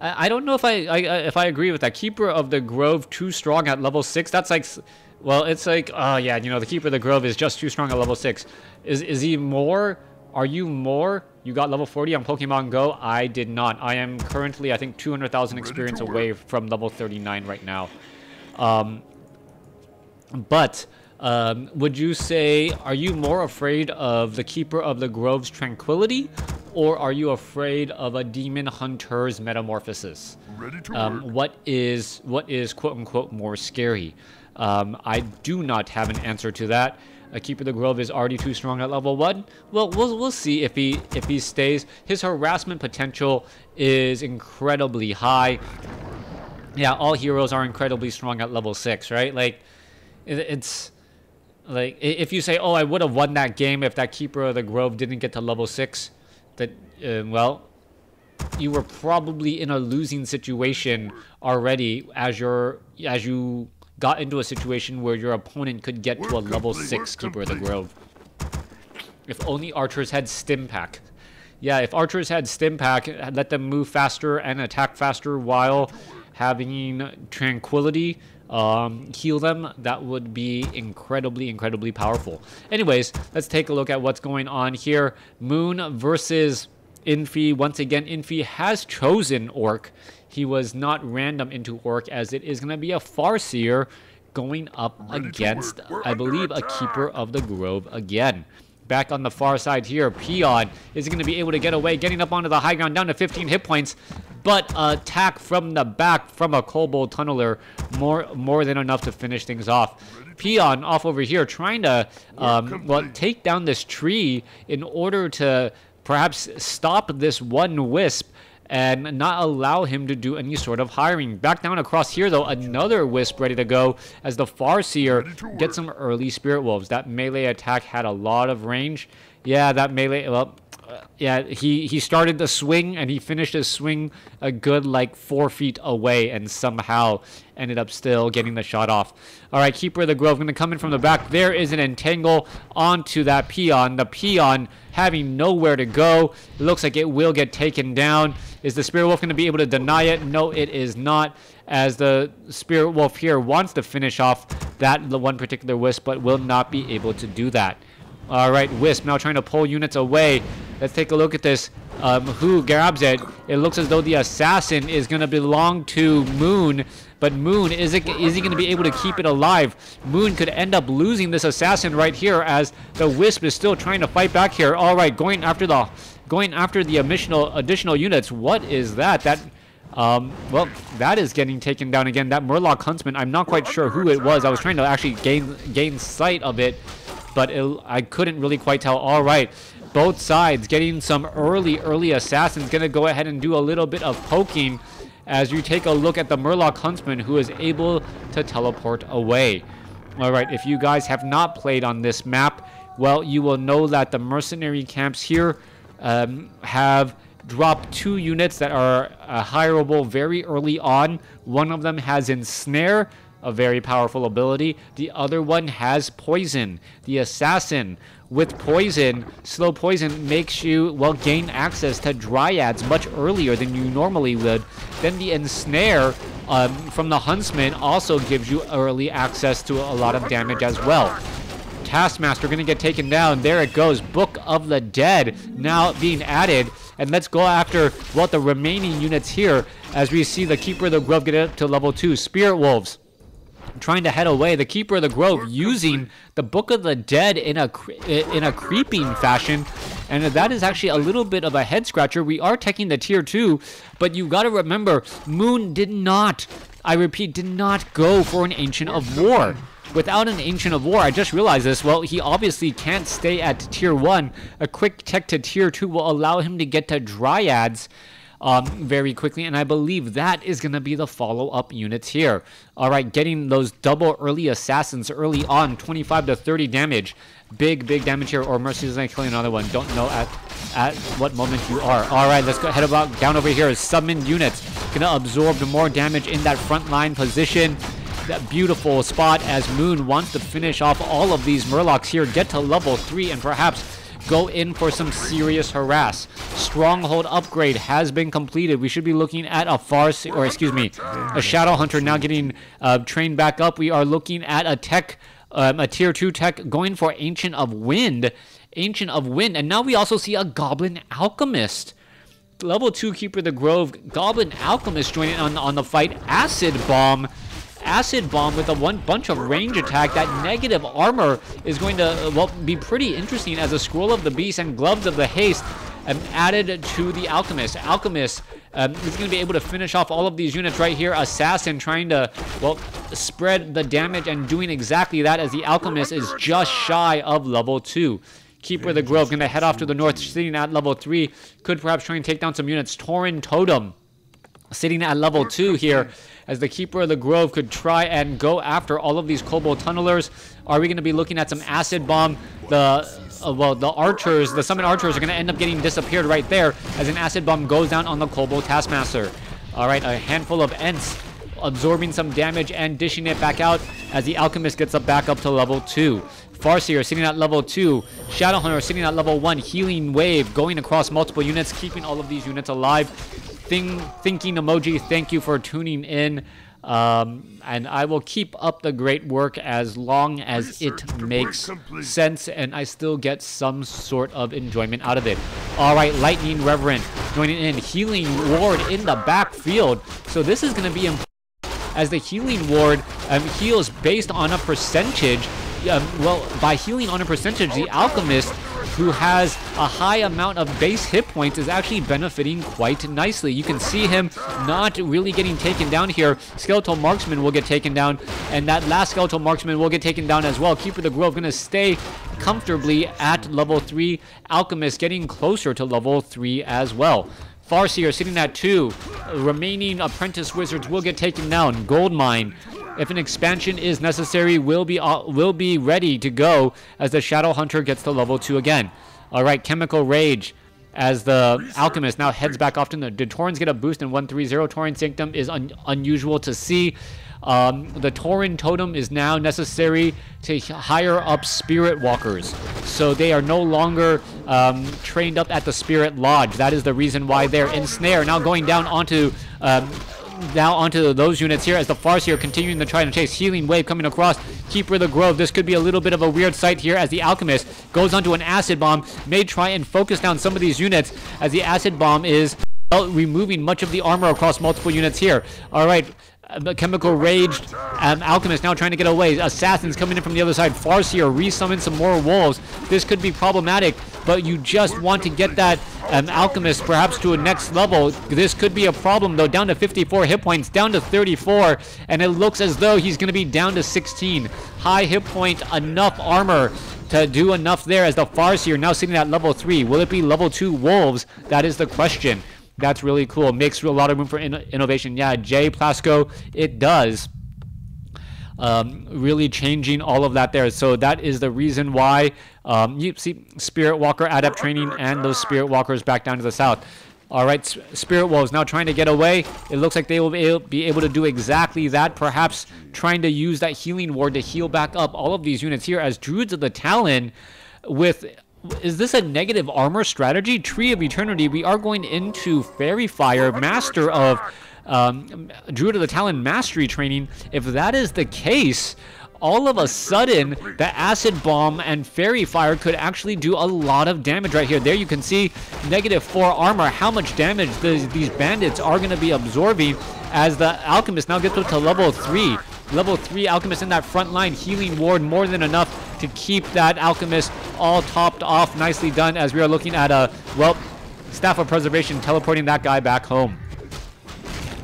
I don't know if I agree with that. Keeper of the Grove too strong at level 6. That's like, well, it's like, oh yeah, you know, the Keeper of the Grove is just too strong at level 6. Is he more? Are you more? You got level 40 on Pokemon Go? I did not. I am currently, I think, 200,000 experience away from level 39 right now. Would you say, are you more afraid of the Keeper of the Grove's tranquility, or are you afraid of a Demon Hunter's metamorphosis? What is quote unquote more scary? I do not have an answer to that. A Keeper of the Grove is already too strong at level 1. Well, we'll see if he stays. His harassment potential is incredibly high. Yeah, all heroes are incredibly strong at level 6, right? Like, it's like if you say, "Oh, I would have won that game if that Keeper of the Grove didn't get to level 6," that well, you were probably in a losing situation already as you got into a situation where your opponent could get to a level 6 Keeper of the Grove. If only archers had Stim Pack. Yeah, if archers had Stim Pack, let them move faster and attack faster while having tranquility, heal them, that would be incredibly powerful. Anyways, let's take a look at what's going on here. Moon versus Infi. Once again, Infi has chosen Orc. He was not random into Orc, as it is going to be a Farseer going up against, I believe, a Keeper of the Grove again. Back on the far side here, Peon is going to be able to get away, getting up onto the high ground, down to 15 hit points. But attack from the back from a Kobold Tunneler, more than enough to finish things off. Peon off over here, trying to well, take down this tree in order to perhaps stop this one Wisp and not allow him to do any sort of hiring. Back down across here, though, another Wisp ready to go as the Farseer gets some early Spirit Wolves. That melee attack had a lot of range. Yeah, that melee, well, yeah, he started the swing and he finished his swing a good like 4 feet away and somehow ended up still getting the shot off. All right, Keeper of the Grove going to come in from the back. There is an entangle onto that Peon. The Peon having nowhere to go. It looks like it will get taken down. Is the Spirit Wolf going to be able to deny it? No, it is not, as the Spirit Wolf here wants to finish off the one particular Wisp, but will not be able to do that. All right, Wisp now trying to pull units away. Let's take a look at this. Who grabs it? It looks as though the assassin is going to belong to Moon, but Moon, is he going to be able to keep it alive? Moon could end up losing this assassin right here, as the Wisp is still trying to fight back here. All right, going after the additional units. What is that? Well, that is getting taken down again. That Murloc Huntsman, I'm not quite sure who it was. I was trying to actually gain sight of it, but I couldn't really quite tell. All right, both sides getting some early assassins. Gonna go ahead and do a little bit of poking as you take a look at the Murloc Huntsman, who is able to teleport away. All right, if you guys have not played on this map, well, you will know that the mercenary camps here have dropped 2 units that are hireable very early on. One of them has Ensnare, a very powerful ability. The other one has Poison. The Assassin with Poison, Slow Poison, makes you, well, gain access to Dryads much earlier than you normally would. Then the Ensnare from the Huntsman also gives you early access to a lot of damage as well. Taskmaster going to get taken down. There it goes. Book of the Dead now being added. And let's go after, well, the remaining units here as we see the Keeper of the Grove get up to level 2. Spirit Wolves trying to head away. The Keeper of the Grove using the Book of the Dead in a creeping fashion. And that is actually a little bit of a head scratcher. We are taking the tier 2, but you got to remember, Moon did not, I repeat, did not go for an Ancient of War. Without an Ancient of War, I just realized this, well, he obviously can't stay at tier 1. A quick tech to tier 2 will allow him to get to Dryads very quickly, and I believe that is going to be the follow-up units here. All right, getting those double early assassins early on, 25 to 30 damage. Big damage here, or Mercy's going to kill another one. Don't know at what moment you are. All right, let's go head about down over here. Summoned units going to absorb the more damage in that front line position. That beautiful spot as Moon wants to finish off all of these Murlocs here, get to level 3, and perhaps go in for some serious harass. Stronghold upgrade has been completed. We should be looking at a a Shadow Hunter now getting trained back up. We are looking at a tech, a tier 2 tech going for Ancient of Wind. And now we also see a Goblin Alchemist. Level 2 Keeper of the Grove, Goblin Alchemist joining on the fight. Acid Bomb with a bunch of range attack. That negative armor is going to be pretty interesting as a Scroll of the Beast and Gloves of the Haste added to the Alchemist. Alchemist is going to be able to finish off all of these units right here. Assassin trying to, spread the damage and doing exactly that, as the Alchemist is just shy of level 2. Keeper of the Grove going to head off to the north, sitting at level 3. Could perhaps try and take down some units. Tauren Totem sitting at level 2 here, as the Keeper of the Grove could try and go after all of these Kobold Tunnelers. Are we going to be looking at some Acid Bomb? The archers, the Summon Archers are going to end up getting disappeared right there, as an Acid Bomb goes down on the Kobold Taskmaster. All right, a handful of Ents absorbing some damage and dishing it back out, as the Alchemist gets back up to level 2. Farseer sitting at level 2. Shadowhunter sitting at level 1. Healing Wave going across multiple units, keeping all of these units alive. Thinking emoji, thank you for tuning in. And I will keep up the great work as long as it makes sense and I still get some sort of enjoyment out of it. All right, Lightning Reverend joining in. Healing Ward in the backfield. So this is going to be important, as the Healing Ward heals based on a percentage. By healing on a percentage, the Alchemist, who has a high amount of base hit points, is actually benefiting quite nicely. You can see him not really getting taken down here. Skeletal Marksman will get taken down, and that last Skeletal Marksman will get taken down as well. Keeper of the Grove going to stay comfortably at level 3. Alchemist getting closer to level 3 as well. Farseer sitting at 2. Remaining Apprentice Wizards will get taken down. Goldmine, if an expansion is necessary, will be ready to go, as the Shadow Hunter gets to level 2 again. All right, Chemical Rage, as the Alchemist now heads back off to the... Did Taurens get a boost in 130? Tauren Sanctum is unusual to see. The Tauren Totem is now necessary to hire up Spirit Walkers, so they are no longer trained up at the Spirit Lodge. That is the reason why they're in Snare. Now going down onto those units here, as the Farseer continuing to try to chase. Healing Wave coming across. Keeper of the Grove, this could be a little bit of a weird sight here, as the Alchemist goes onto an Acid Bomb. May try and focus down some of these units, as the Acid Bomb is removing much of the armor across multiple units here. All right, Chemical Raged Alchemist now trying to get away. Assassins coming in from the other side. Farseer resummon some more wolves. This could be problematic, but you just want to get that Alchemist perhaps to a next level. This could be a problem though. Down to 54 hit points, down to 34, and it looks as though he's going to be down to 16. High hit point, enough armor to do enough there, as the Farseer now sitting at level 3. Will it be level 2 wolves? That is the question. That's really cool. Makes a lot of room for innovation. Yeah, Jay Plasko, it does. Really changing all of that there. So that is the reason why you see Spirit Walker Adept training and those Spirit Walkers back down to the south. All right, Spirit Wolves now trying to get away. It looks like they will be able to do exactly that, perhaps trying to use that Healing Ward to heal back up all of these units here, as Druids of the Talon with... Is this a negative armor strategy? Tree of Eternity, we are going into Fairy Fire, Master of Druid of the Talon Mastery training. If that is the case, all of a sudden, the Acid Bomb and Fairy Fire could actually do a lot of damage right here. There you can see -4 armor, how much damage these bandits are going to be absorbing, as the Alchemist now gets up to level 3. Level 3 Alchemist in that front line. Healing Ward more than enough to keep that Alchemist all topped off. Nicely done, as we are looking at Staff of Preservation teleporting that guy back home.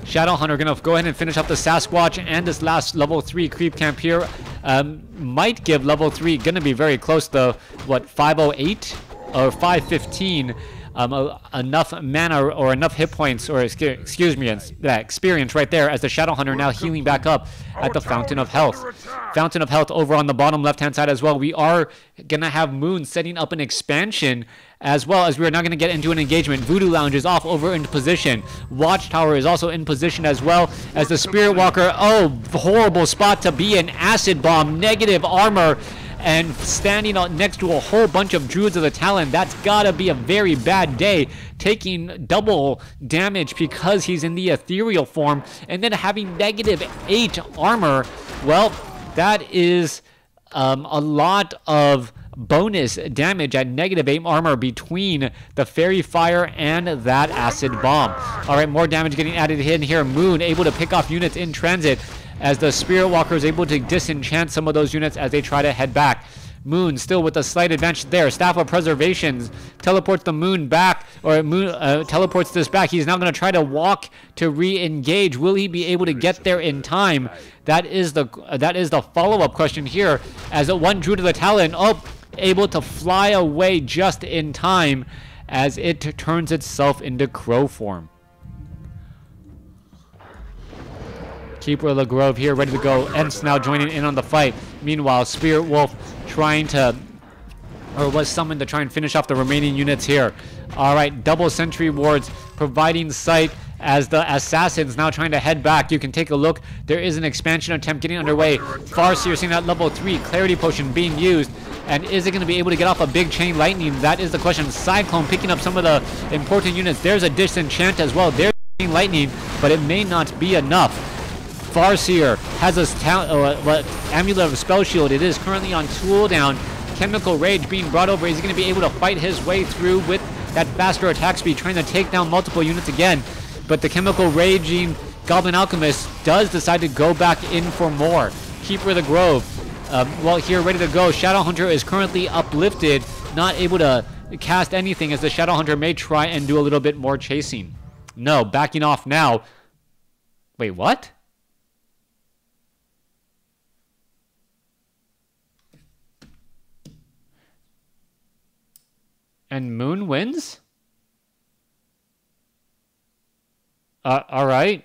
Shadowhunter gonna go ahead and finish up the Sasquatch and this last level 3 creep camp here. Might give level 3, gonna be very close to, 508 or 515. Enough mana or enough hit points, or excuse me, that experience right there, as the Shadowhunter now healing back up at the Fountain of Health. Fountain of Health over on the bottom left-hand side as well. We are going to have Moon setting up an expansion, as well as we are now going to get into an engagement. Voodoo Lounge is off over into position. Watchtower is also in position as well, as the Spirit Walker, horrible spot to be in. Acid Bomb, negative armor, and standing out next to a whole bunch of Druids of the Talon. That's gotta be a very bad day, taking double damage because he's in the ethereal form, and then having -8 armor. Well, that is a lot of bonus damage at -8 armor between the Fairy Fire and that Acid Bomb. All right, more damage getting added in here. Moon able to pick off units in transit as the Spirit Walker is able to disenchant some of those units as they try to head back. Moon still with a slight advantage there. Staff of Preservation teleports the Moon back, or Moon teleports this back. He's now going to try to walk to re-engage. Will he be able to get there in time? That is the follow-up question here. As a one Druid of the Talon, able to fly away just in time as it turns itself into crow form. Keeper of the Grove here, ready to go. Ents now joining in on the fight. Meanwhile, Spirit Wolf trying to, or was summoned to try and finish off the remaining units here. All right, double sentry wards providing sight as the assassins now trying to head back. You can take a look. There is an expansion attempt getting underway. Farseer seeing that level 3 clarity potion being used. And is it going to be able to get off a big chain lightning? That is the question. Cyclone picking up some of the important units. There's a disenchant as well. There's chain lightning, but it may not be enough. Farseer has a Amulet of Spell Shield. It is currently on cooldown. Chemical Rage being brought over. Is he going to be able to fight his way through with that faster attack speed, trying to take down multiple units again? But the Chemical Raging Goblin Alchemist does decide to go back in for more. Keeper of the Grove, well, here, ready to go. Shadowhunter is currently uplifted, not able to cast anything, as the Shadowhunter may try and do a little bit more chasing. No, backing off now. Wait, what? And Moon wins? All right.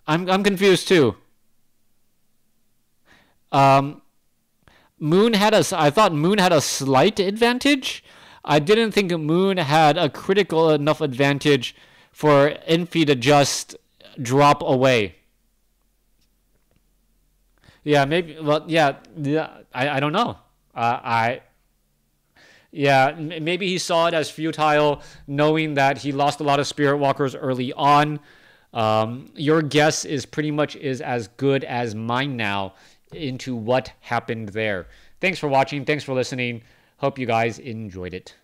I'm confused too. Moon had I thought Moon had a slight advantage. I didn't think Moon had a critical enough advantage for Infi to just drop away. Yeah, maybe. Well, yeah. I don't know. Yeah, maybe he saw it as futile, knowing that he lost a lot of Spirit Walkers early on. Your guess is pretty much as good as mine now into what happened there. Thanks for watching. Thanks for listening. Hope you guys enjoyed it.